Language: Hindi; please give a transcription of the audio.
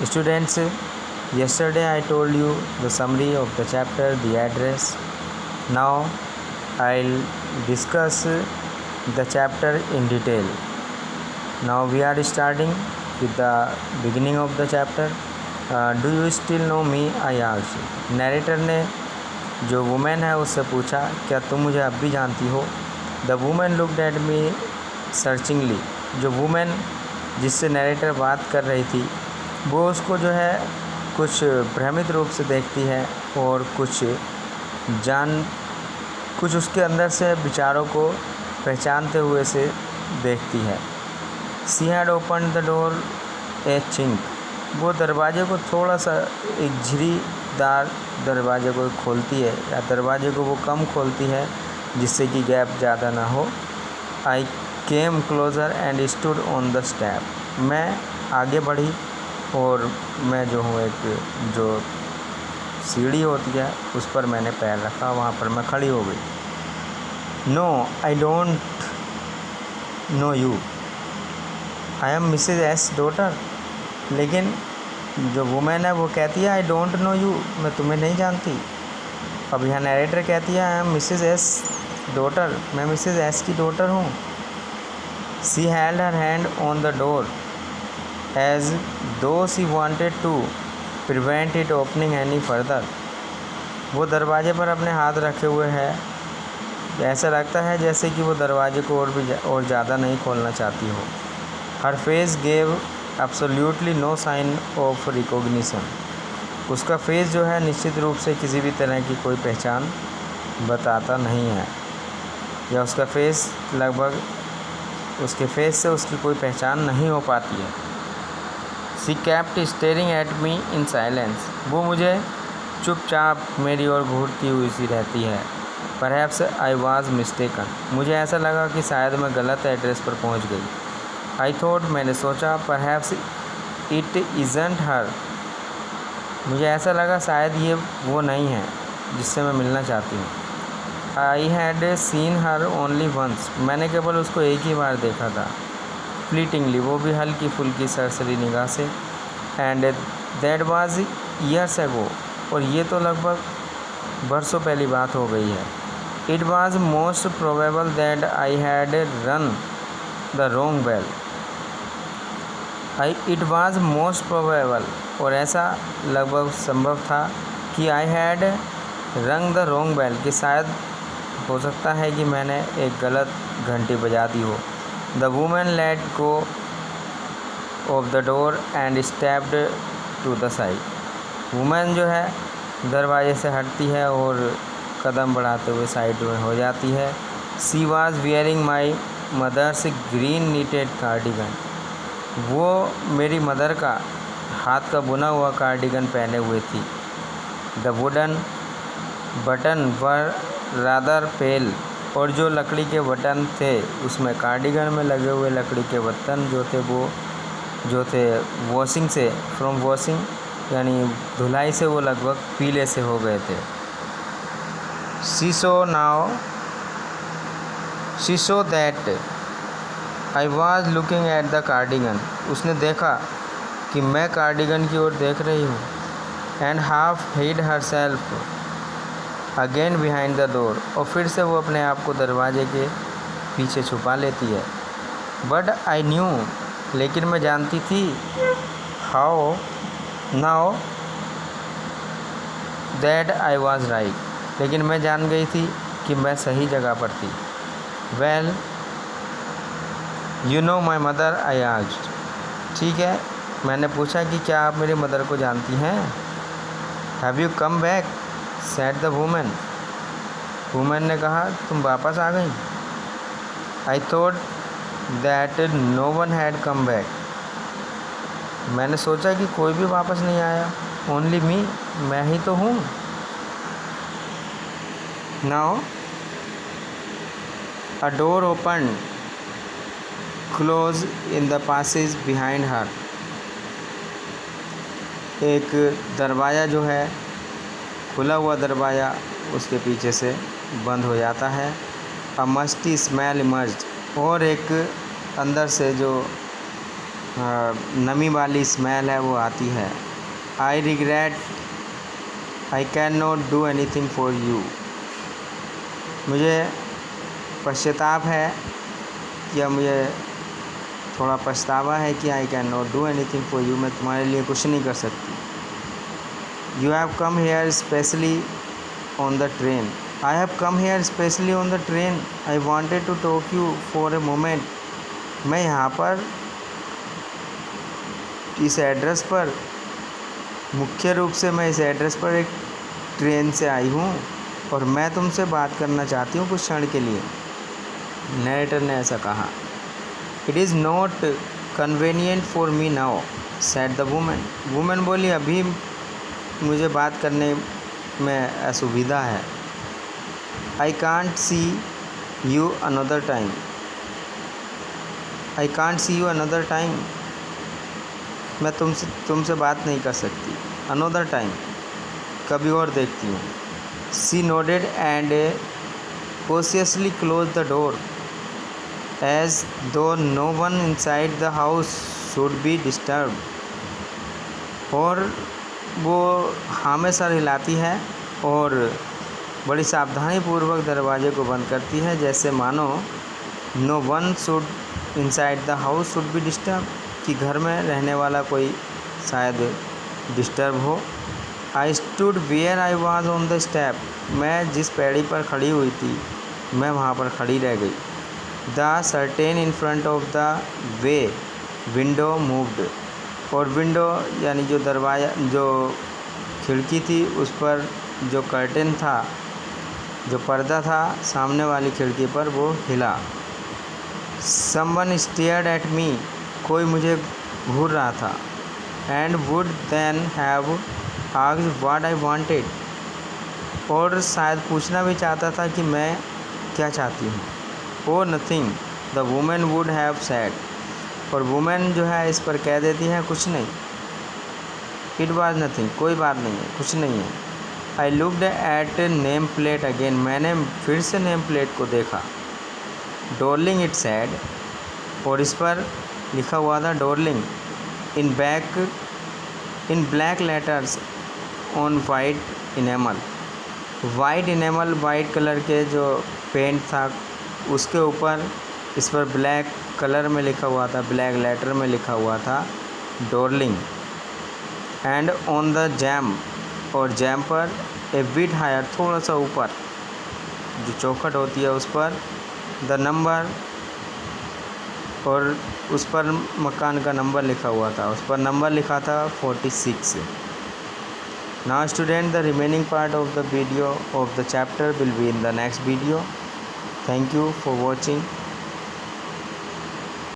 Students, yesterday I told you the summary of the chapter, the address. Now I'll discuss the chapter in detail. Now we are starting with the beginning of the chapter. Do you still know me? I asked. Narrator ने जो वुमेन है उससे पूछा, क्या तुम मुझे अब भी जानती हो? The women looked at me searchingly. जो वुमेन जिससे नरेटर बात कर रही थी वो उसको जो है कुछ भ्रमित रूप से देखती है और कुछ उसके अंदर से विचारों को पहचानते हुए से देखती है. She had open the door A chink. वो दरवाजे को थोड़ा सा एक झिरीदार दरवाजे को खोलती है या दरवाजे को वो कम खोलती है जिससे कि गैप ज़्यादा ना हो. I came closer and stood on the step. मैं आगे बढ़ी और मैं जो हूँ एक जो सीढ़ी होती है उस पर मैंने पैर रखा, वहाँ पर मैं खड़ी हो गई. No I don't know you. I am Mrs S daughter. लेकिन जो वुमेन है वो कहती है आई डोंट नो यू, मैं तुम्हें नहीं जानती. अब यहाँ नरेटर कहती है I am Mrs S daughter, मैं मिसेज एस की डॉटर हूँ. She held her hand on the door as though she wanted to prevent it opening any further. वो दरवाजे पर अपने हाथ रखे हुए है, ऐसा लगता है जैसे कि वो दरवाजे को और ज़्यादा नहीं खोलना चाहती हो. Her face gave absolutely no sign of recognition. उसका फेस जो है निश्चित रूप से किसी भी तरह की कोई पहचान बताता नहीं है, या उसका फेस लगभग उसके फेस से उसकी कोई पहचान नहीं हो पाती है. She kept staring at me in silence. वो मुझे चुपचाप मेरी ओर घूरती हुई सी रहती है. Perhaps I was mistaken. मुझे ऐसा लगा कि शायद मैं गलत एड्रेस पर पहुंच गई. आई थॉट, मैंने सोचा, परहैप्स इट इज़न्ट हर. मुझे ऐसा लगा शायद ये वो नहीं है जिससे मैं मिलना चाहती हूँ. I had seen her only once. मैंने केवल उसको एक ही बार देखा था, फ्लीटिंगली, वो भी हल्की फुल्की सरसरी निगाह से. And that was years ago. और ये तो लगभग बरसों पहली बात हो गई है. It was most probable that I had run the wrong bell. It was most probable, और ऐसा लगभग संभव था कि I had rung the wrong bell, कि शायद हो सकता है कि मैंने एक गलत घंटी बजा दी हो. The women let go of the door and stepped to the side. Women जो है दरवाजे से हटती है और कदम बढ़ाते हुए साइड में हो जाती है. She was wearing my mother's green knitted cardigan. वो मेरी मदर का हाथ का बुना हुआ कार्डिगन पहने हुए थी. The wooden button were rather pale. और जो लकड़ी के बटन थे उसमें कार्डिगन में लगे हुए लकड़ी के बटन जो थे वॉशिंग से, फ्रॉम वॉशिंग यानी धुलाई से, वो लगभग पीले से हो गए थे. She so that I was looking at the cardigan. उसने देखा कि मैं कार्डिगन की ओर देख रही हूँ. And half hid herself again behind the door. और फिर से वो अपने आप को दरवाजे के पीछे छुपा लेती है. But I knew. लेकिन मैं जानती थी. How now that I was right. लेकिन मैं जान गई थी कि मैं सही जगह पर थी. Well you know my mother, I asked. ठीक है, मैंने पूछा कि क्या आप मेरी मदर को जानती हैं. Have you come back said the women. Women ने कहा, तुम वापस आ गई. I thought that no one had come back. मैंने सोचा कि कोई भी वापस नहीं आया. ओनली मी, मैं ही तो हूँ. Now a door open close in the passage behind her. एक दरवाज़ा जो है, खुला हुआ दरवाज़ा उसके पीछे से बंद हो जाता है. अ मस्टी स्मेल इमर्ज्ड. और एक अंदर से जो नमी वाली स्मेल है वो आती है। I regret I can not do anything for you. मुझे पश्चाताप है या मुझे थोड़ा पछतावा है कि I can not do anything for you, मैं तुम्हारे लिए कुछ नहीं कर सकती। You have come here specially on the train. I have come here specially on the train. I wanted to talk you for a moment. मैं यहाँ पर इस एड्रेस पर, मुख्य रूप से मैं इस एड्रेस पर एक ट्रेन से आई हूँ और मैं तुमसे बात करना चाहती हूँ कुछ क्षण के लिए। नरेटर ने ऐसा कहा। It is not convenient for me now said the women. Women बोली, अभी मुझे बात करने में असुविधा है। I can't see you another time. I can't see you another time. मैं तुमसे बात नहीं कर सकती। अनदर टाइम, कभी और देखती हूँ। She nodded and cautiously closed the door as though no one inside the house should be disturbed। और वो हाँ में सर हिलाती है और बड़ी सावधानी पूर्वक दरवाजे को बंद करती है, जैसे मानो no one should inside the house should be disturb, कि घर में रहने वाला कोई शायद डिस्टर्ब हो। I stood where I was on the step. मैं जिस पैड़ी पर खड़ी हुई थी मैं वहाँ पर खड़ी रह गई। The certain in front of the way window moved. और विंडो यानी जो दरवाज़ा, जो खिड़की थी, उस पर जो कर्टेन था, जो पर्दा था सामने वाली खिड़की पर, वो हिला। Someone stared at me. कोई मुझे घूर रहा था। And would then have asked what I wanted. और शायद पूछना भी चाहता था कि मैं क्या चाहती हूँ। ओ nothing the women would have said. और वुमेन जो है इस पर कह देती है, कुछ नहीं। इट वाज नथिंग, कोई बात नहीं है, कुछ नहीं है। I looked at name plate again. मैंने फिर से नेम प्लेट को देखा। Darling it said. और इस पर लिखा हुआ था Darling in black letters on white enamel. White enamel, white colour के जो पेंट था उसके ऊपर इस पर ब्लैक कलर में लिखा हुआ था, ब्लैक लेटर में लिखा हुआ था Darling. And on the jam, और जैम पर ए बिट हायर, थोड़ा सा ऊपर जो चौखट होती है उस पर द नंबर, और उस पर मकान का नंबर लिखा हुआ था। उस पर नंबर लिखा था 46। Now student, the remaining part of the video of the chapter will be in the next video. Thank you for watching.